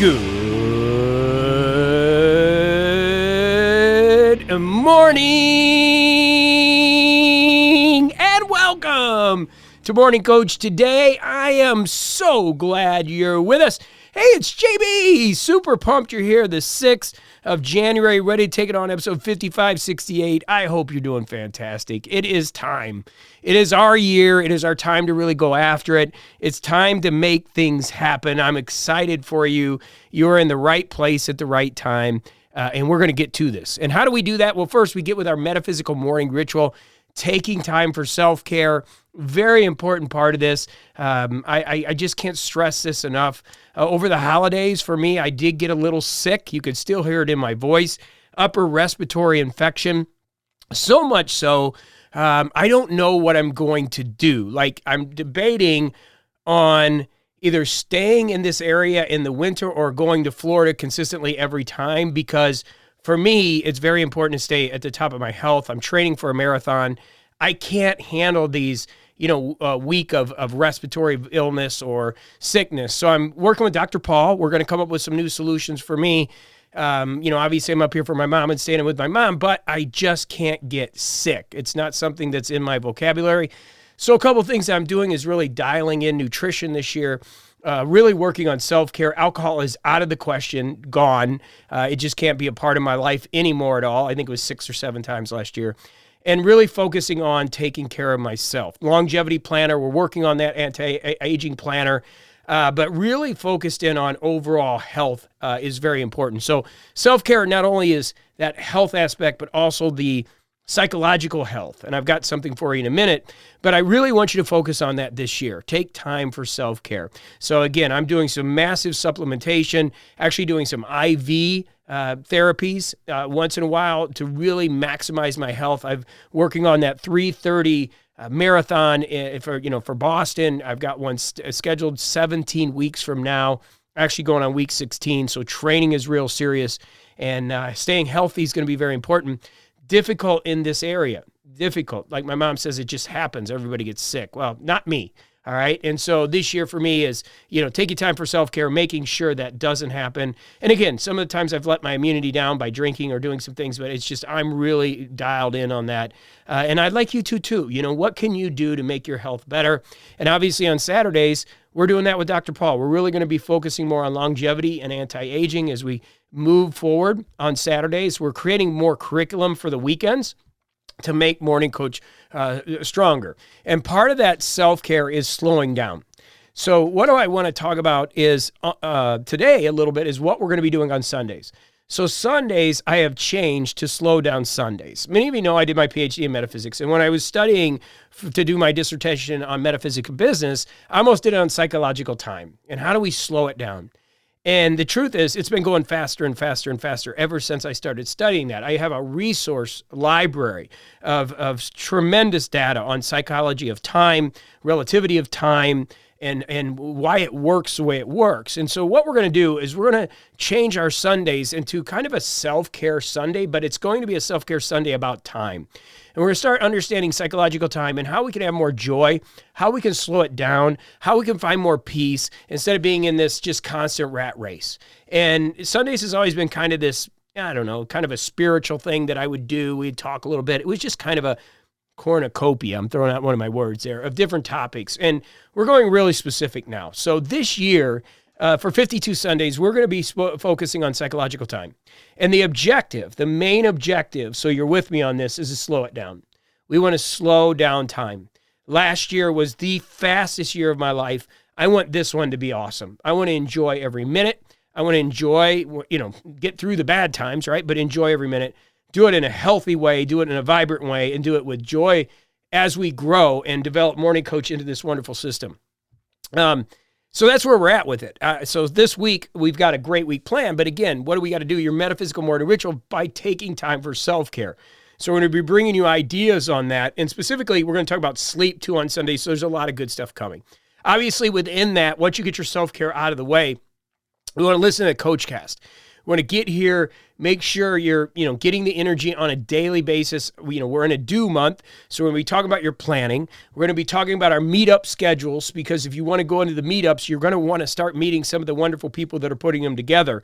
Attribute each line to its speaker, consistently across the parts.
Speaker 1: Good morning and welcome to Morning Coach. Today, I am so glad you're with us. Hey, it's JB. Super pumped you're here the 6th of January, ready to take it on episode 5568. I hope you're doing fantastic. It is time. It is our year. It is our time to really go after it. It's time to make things happen. I'm excited for you. You're in the right place at the right time, and we're going to get to this. And how do we do that? Well, first, we get with our metaphysical morning ritual, taking time for self-care. Very important part of this. I just can't stress this enough. Over the holidays, for me, I did get a little sick. You could still hear it in my voice. Upper respiratory infection. So much so, I don't know what I'm going to do. Like, I'm debating on either staying in this area in the winter or going to Florida consistently every time, because for me, it's very important to stay at the top of my health. I'm training for a marathon. I can't handle these, week of respiratory illness or sickness. So I'm working with Dr. Paul. We're going to come up with some new solutions for me. Obviously I'm up here for my mom and staying with my mom, but I just can't get sick. It's not something that's in my vocabulary. So a couple of things I'm doing is really dialing in nutrition this year. Really working on self-care. Alcohol is out of the question, gone. It just can't be a part of my life anymore at all. I think it was 6 or 7 times last year. And really focusing on taking care of myself. Longevity planner, we're working on that anti-aging planner, but really focused in on overall health is very important. So self-care not only is that health aspect, but also the psychological health. And I've got something for you in a minute, but I really want you to focus on that this year. Take time for self-care. So again, I'm doing some massive supplementation, actually doing some IV therapies once in a while to really maximize my health. I'm working on that 3:30 marathon for Boston. I've got one scheduled 17 weeks from now, actually going on week 16. So training is real serious, and staying healthy is going to be very important. Difficult in this area. Difficult. Like my mom says, it just happens. Everybody gets sick. Well, not me. All right. And so this year for me is, taking time for self-care, making sure that doesn't happen. And again, some of the times I've let my immunity down by drinking or doing some things, but it's just, I'm really dialed in on that. And I'd like you to too. What can you do to make your health better? And obviously on Saturdays, we're doing that with Dr. Paul. We're really going to be focusing more on longevity and anti-aging as we move forward on Saturdays. We're creating more curriculum for the weekends to make Morning Coach stronger. And part of that self-care is slowing down. So what do I want to talk about is today a little bit is what we're going to be doing on Sundays. So Sundays, I have changed to slow down Sundays. Many of you know I did my PhD in metaphysics. And when I was studying to do my dissertation on metaphysical business, I almost did it on psychological time. And how do we slow it down? And the truth is, it's been going faster and faster and faster ever since I started studying that. I have a resource library of tremendous data on psychology of time, relativity of time, and why it works the way it works. And so what we're going to do is we're going to change our Sundays into kind of a self-care Sunday, but it's going to be a self-care Sunday about time. And we're going to start understanding psychological time and how we can have more joy, how we can slow it down, how we can find more peace instead of being in this just constant rat race. And Sundays has always been kind of this, kind of a spiritual thing that I would do. We'd talk a little bit. It was just kind of a cornucopia, I'm throwing out one of my words there, of different topics. And we're going really specific now. So this year, for 52 Sundays, we're going to be focusing on psychological time. And the main objective, so you're with me on this, is to slow it down. We want to slow down time. Last year was the fastest year of my life. I want this one to be awesome. I want to enjoy every minute. I want to enjoy, get through the bad times, right? But enjoy every minute. Do it in a healthy way, do it in a vibrant way, and do it with joy as we grow and develop Morning Coach into this wonderful system. So that's where we're at with it. So this week, we've got a great week planned. But again, what do we got to do? Your metaphysical morning ritual by taking time for self-care. So we're going to be bringing you ideas on that. And specifically, we're going to talk about sleep too on Sunday. So there's a lot of good stuff coming. Obviously, within that, once you get your self-care out of the way, we want to listen to CoachCast. We want to get here, make sure you're, getting the energy on a daily basis. We're in a do month, so when we talk about your planning, we're going to be talking about our meetup schedules, because if you want to go into the meetups, you're going to want to start meeting some of the wonderful people that are putting them together.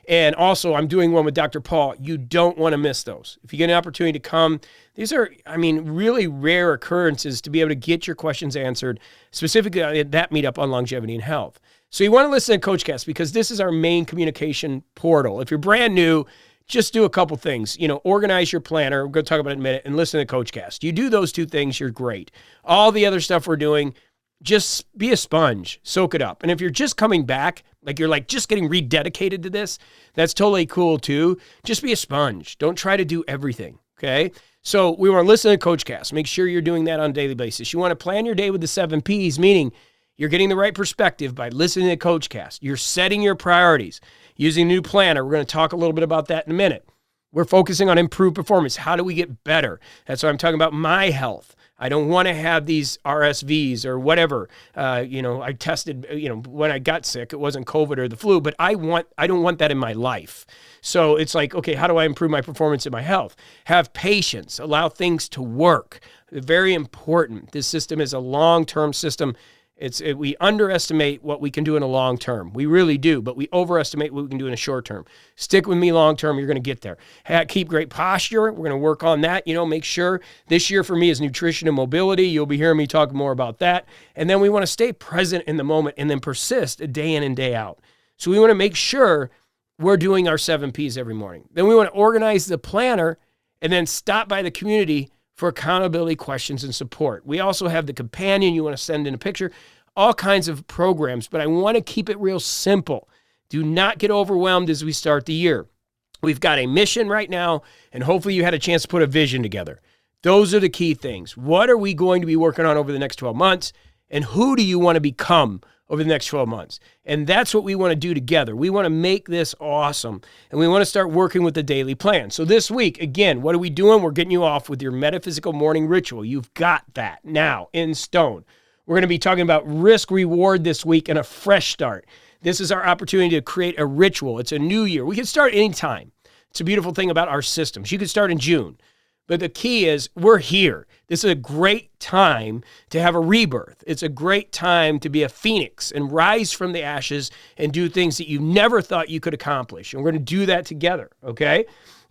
Speaker 1: And also, I'm doing one with Dr. Paul. You don't want to miss those. If you get an opportunity to come, these are, really rare occurrences to be able to get your questions answered, specifically at that meetup on longevity and health. So you want to listen to CoachCast, because this is our main communication portal. If you're brand new, just do a couple things. Organize your planner. We're going to talk about it in a minute, and listen to CoachCast. You do those two things, you're great. All the other stuff we're doing, just be a sponge, soak it up. And if you're just coming back, like you're just getting rededicated to this, that's totally cool too. Just be a sponge. Don't try to do everything, okay? So we want to listen to CoachCast. Make sure you're doing that on a daily basis. You want to plan your day with the 7 Ps, meaning you're getting the right perspective by listening to CoachCast. You're setting your priorities using a new planner. We're going to talk a little bit about that in a minute. We're focusing on improved performance. How do we get better? That's why I'm talking about my health. I don't want to have these RSVs or whatever. I tested, when I got sick, it wasn't COVID or the flu, but I don't want that in my life. So it's like, okay, how do I improve my performance in my health? Have patience, allow things to work. Very important. This system is a long-term system. We underestimate what we can do in a long term. We really do, but we overestimate what we can do in a short term. Stick with me long term, you're going to get there. Keep great posture. We're going to work on that. Make sure this year for me is nutrition and mobility. You'll be hearing me talk more about that. And then we want to stay present in the moment and then persist day in and day out. So we want to make sure we're doing our 7 Ps every morning. Then we want to organize the planner and then stop by the community for accountability questions and support. We also have the companion you want to send in a picture, all kinds of programs, but I want to keep it real simple. Do not get overwhelmed as we start the year. We've got a mission right now, and hopefully you had a chance to put a vision together. Those are the key things. What are we going to be working on over the next 12 months, and who do you want to become over the next 12 months? And that's what we want to do together. We want to make this awesome, and we want to start working with the daily plan. So this week, again, what are we doing? We're getting you off with your metaphysical morning ritual. You've got that now in stone. We're going to be talking about risk reward this week and a fresh start. This is our opportunity to create a ritual. It's a new year. We can start anytime. It's a beautiful thing about our systems. You can start in June. But the key is we're here. This is a great time to have a rebirth. It's a great time to be a phoenix and rise from the ashes and do things that you never thought you could accomplish. And we're going to do that together, okay?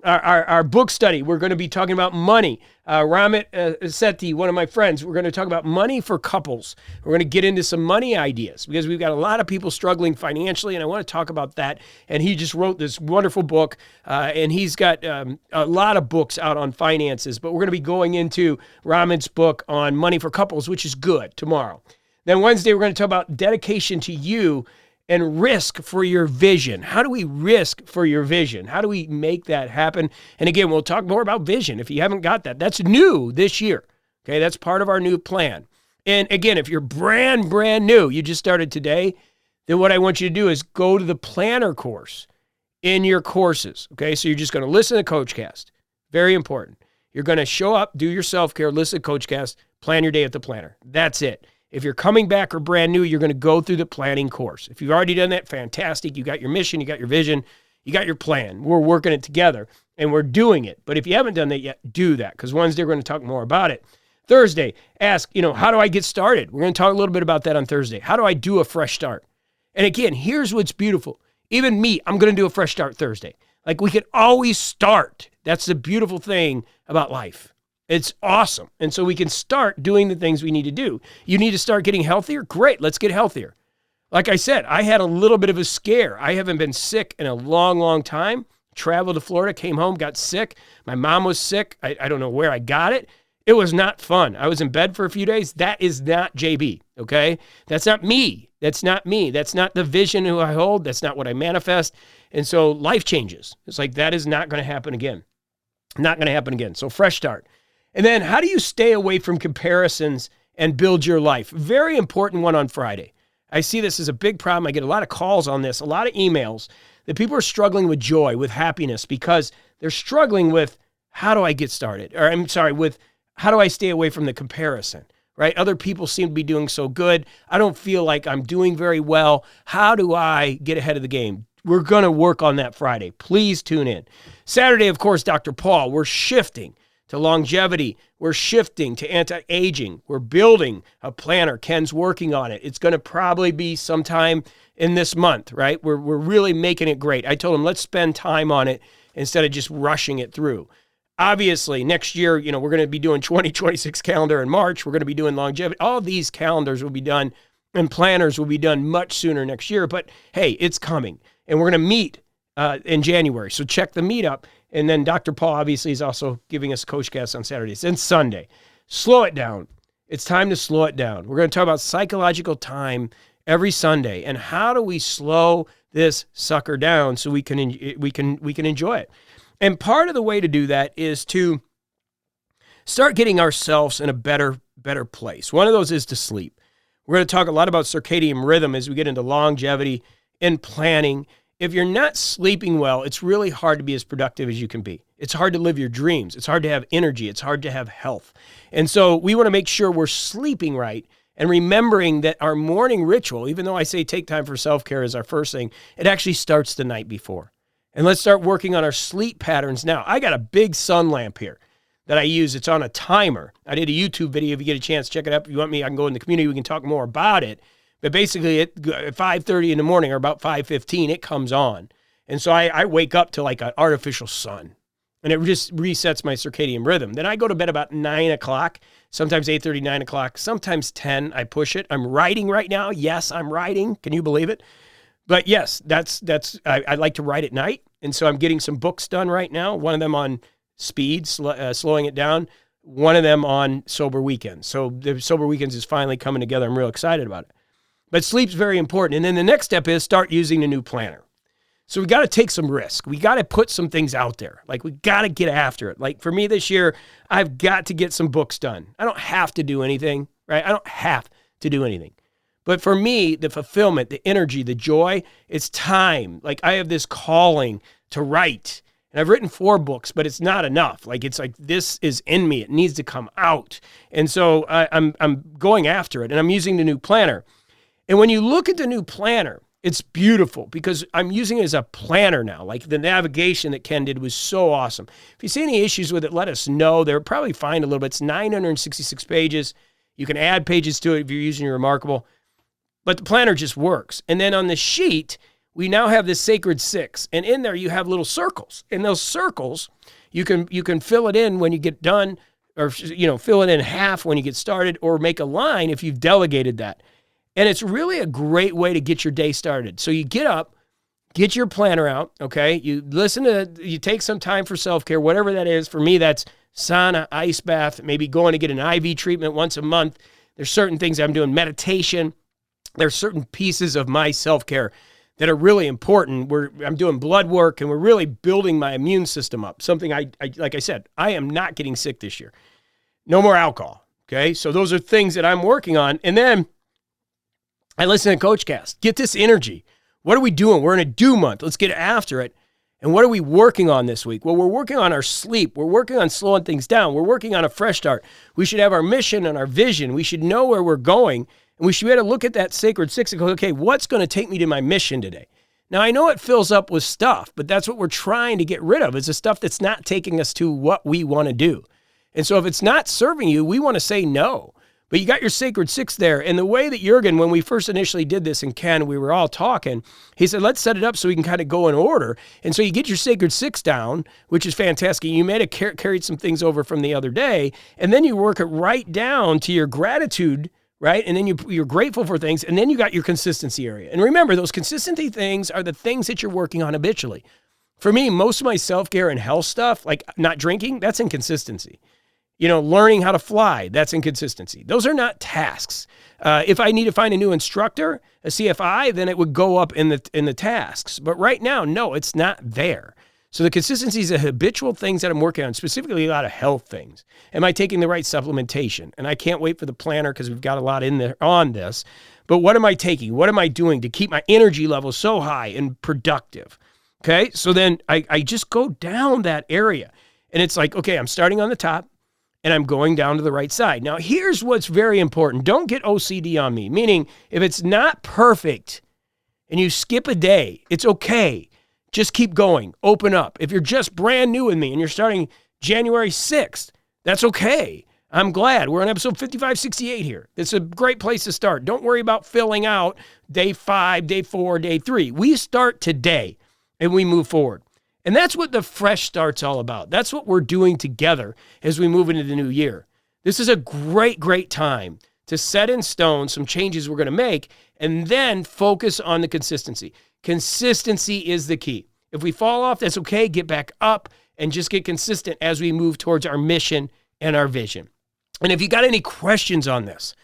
Speaker 1: Our book study, we're going to be talking about money. Ramit Sethi, one of my friends, we're going to talk about money for couples. We're going to get into some money ideas because we've got a lot of people struggling financially, and I want to talk about that. And he just wrote this wonderful book, and he's got a lot of books out on finances, but we're going to be going into Ramit's book on money for couples, which is good, tomorrow. Then Wednesday, we're going to talk about dedication to you and risk for your vision. How do we risk for your vision? How do we make that happen? And again, we'll talk more about vision. If you haven't got that, that's new this year. Okay, that's part of our new plan. And again, if you're brand new, you just started today, then what I want you to do is go to the planner course in your courses. Okay, so you're just going to listen to CoachCast. Very important. You're going to show up, do your self-care, listen to CoachCast, plan your day at the planner. That's it. If you're coming back or brand new, you're going to go through the planning course. If you've already done that, fantastic. You got your mission, you got your vision, you got your plan. We're working it together, and we're doing it. But if you haven't done that yet, do that, because Wednesday we're going to talk more about it. Thursday, ask, how do I get started? We're going to talk a little bit about that on Thursday. How do I do a fresh start? And again, here's what's beautiful. Even me, I'm going to do a fresh start Thursday. Like, we can always start. That's the beautiful thing about life. It's awesome. And so we can start doing the things we need to do. You need to start getting healthier? Great, let's get healthier. Like I said, I had a little bit of a scare. I haven't been sick in a long time. Traveled to Florida, came home, got sick. My mom was sick. I don't know where I got it. It was not fun. I was in bed for a few days. That is not JB, okay? That's not me. That's not me. That's not the vision who I hold. That's not what I manifest. And so life changes. It's like that is not going to happen again. Not going to happen again. So fresh start. And then how do you stay away from comparisons and build your life? Very important one on Friday. I see this as a big problem. I get a lot of calls on this, a lot of emails that people are struggling with joy, with happiness, because they're struggling with how do I get started? Or with how do I stay away from the comparison, right? Other people seem to be doing so good. I don't feel like I'm doing very well. How do I get ahead of the game? we're going to work on that Friday. Please tune in. Saturday, of course, Dr. Paul. We're shifting to longevity. We're shifting to anti-aging. We're building a planner. Ken's working on it. It's going to probably be sometime in this month, right? We're really making it great. I told him, let's spend time on it instead of just rushing it through. Obviously, next year, we're going to be doing 2026 calendar in March. We're going to be doing longevity. All these calendars will be done and planners will be done much sooner next year. But hey, it's coming. And we're going to meet in January. So check the meetup. And then Dr. Paul obviously is also giving us CoachCast on Saturdays and Sunday. Slow it down. It's time to slow it down. We're going to talk about psychological time every Sunday and how do we slow this sucker down so we can enjoy it. And part of the way to do that is to start getting ourselves in a better place. One of those is to sleep. We're going to talk a lot about circadian rhythm as we get into longevity and planning. If you're not sleeping well, it's really hard to be as productive as you can be. It's hard to live your dreams. It's hard to have energy. It's hard to have health. And so we want to make sure we're sleeping right and remembering that our morning ritual, even though I say take time for self-care as our first thing, it actually starts the night before. And let's start working on our sleep patterns now. I got a big sun lamp here that I use. It's on a timer. I did a YouTube video. If you get a chance, check it out. If you want me, I can go in the community. We can talk more about it. But basically, at 5:30 in the morning or about 5:15, it comes on. And so I wake up to like an artificial sun. And it just resets my circadian rhythm. Then I go to bed about 9 o'clock, sometimes 8:30, 9 o'clock, sometimes 10. I push it. I'm writing right now. Yes, I'm writing. Can you believe it? But yes, I like to write at night. And so I'm getting some books done right now. One of them on speed, slowing it down. One of them on sober weekends. So the sober weekends is finally coming together. I'm real excited about it. But sleep's very important. And then the next step is start using the new planner. So we got to take some risk. We got to put some things out there. Like we got to get after it. Like for me this year, I've got to get some books done. I don't have to do anything, right? I don't have to do anything. But for me, the fulfillment, the energy, the joy, it's time. Like I have this calling to write. And I've written 4 books, but it's not enough. Like it's like this is in me. It needs to come out. And so I'm going after it. And I'm using the new planner. And when you look at the new planner, it's beautiful because I'm using it as a planner now. Like the navigation that Ken did was so awesome. If you see any issues with it, let us know. They're probably fine a little bit. It's 966 pages. You can add pages to it if you're using your Remarkable. But the planner just works. And then on the sheet, we now have this Sacred 6. And in there, you have little circles. And those circles, you can fill it in when you get done or, fill it in half when you get started or make a line if you've delegated that. And it's really a great way to get your day started. So you get up, get your planner out, okay? You take some time for self-care, whatever that is. For me, that's sauna, ice bath, maybe going to get an IV treatment once a month. There's certain things I'm doing, meditation. There's certain pieces of my self-care that are really important. I'm doing blood work, and we're really building my immune system up. Something I like I said, I am not getting sick this year. No more alcohol, okay? So those are things that I'm working on. And then I listen to CoachCast. Get this energy. What are we doing? We're in a do month. Let's get after it. And what are we working on this week? Well, we're working on our sleep. We're working on slowing things down. We're working on a fresh start. We should have our mission and our vision. We should know where we're going. And we should be able to look at that Sacred 6 and go, okay, what's going to take me to my mission today? Now, I know it fills up with stuff, but that's what we're trying to get rid of is the stuff that's not taking us to what we want to do. And so if it's not serving you, we want to say no. But you got your Sacred 6 there. And the way that Jurgen, when we first initially did this in Ken, we were all talking, he said, let's set it up so we can kind of go in order. And so you get your Sacred 6 down, which is fantastic. You may have carried some things over from the other day, and then you work it right down to your gratitude, right? And then you're grateful for things, and then you got your consistency area. And remember, those consistency things are the things that you're working on habitually. For me, most of my self-care and health stuff, like not drinking, that's inconsistency. Learning how to fly, that's inconsistency. Those are not tasks. If I need to find a new instructor, a CFI, then it would go up in the tasks. But right now, no, it's not there. So the consistency is the habitual things that I'm working on, specifically a lot of health things. Am I taking the right supplementation? And I can't wait for the planner because we've got a lot in there on this. But what am I taking? What am I doing to keep my energy level so high and productive? Okay, so then I just go down that area. And it's like, okay, I'm starting on the top. And I'm going down to the right side. Now, here's what's very important. Don't get OCD on me, meaning if it's not perfect, and you skip a day, it's okay. Just keep going. Open up. If you're just brand new with me and you're starting January 6th, that's okay. I'm glad. We're on episode 5568 here. It's a great place to start. Don't worry about filling out day 5, day 4, day 3. We start today and we move forward. And that's what the fresh start's all about. That's what we're doing together as we move into the new year. This is a great, great time to set in stone some changes we're going to make and then focus on the consistency. Consistency is the key. If we fall off, that's okay. Get back up and just get consistent as we move towards our mission and our vision. And if you got any questions on this,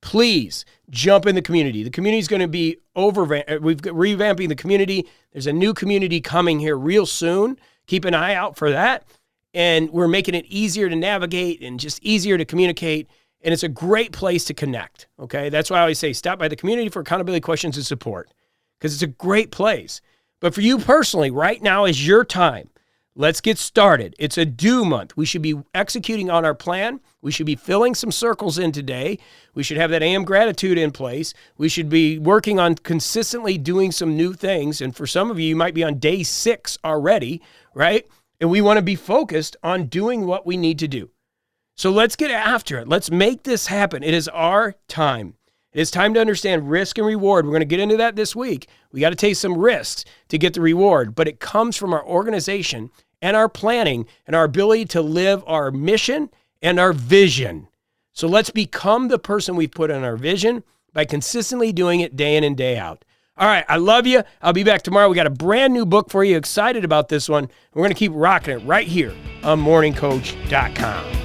Speaker 1: please jump in the community. The community is going to be revamping the community. There's a new community coming here real soon. Keep an eye out for that. And we're making it easier to navigate and just easier to communicate. And it's a great place to connect. Okay. That's why I always say stop by the community for accountability questions and support, because it's a great place. But for you personally, right now is your time. Let's get started. It's a due month. We should be executing on our plan. We should be filling some circles in today. We should have that AM gratitude in place. We should be working on consistently doing some new things. And for some of you, you might be on day 6 already, right? And we want to be focused on doing what we need to do. So let's get after it. Let's make this happen. It is our time. It is time to understand risk and reward. We're going to get into that this week. We got to take some risks to get the reward, but it comes from our organization and our planning and our ability to live our mission and our vision. So let's become the person we've put on our vision by consistently doing it day in and day out. All right, I love you. I'll be back tomorrow. We got a brand new book for you. Excited about this one. We're going to keep rocking it right here on MorningCoach.com.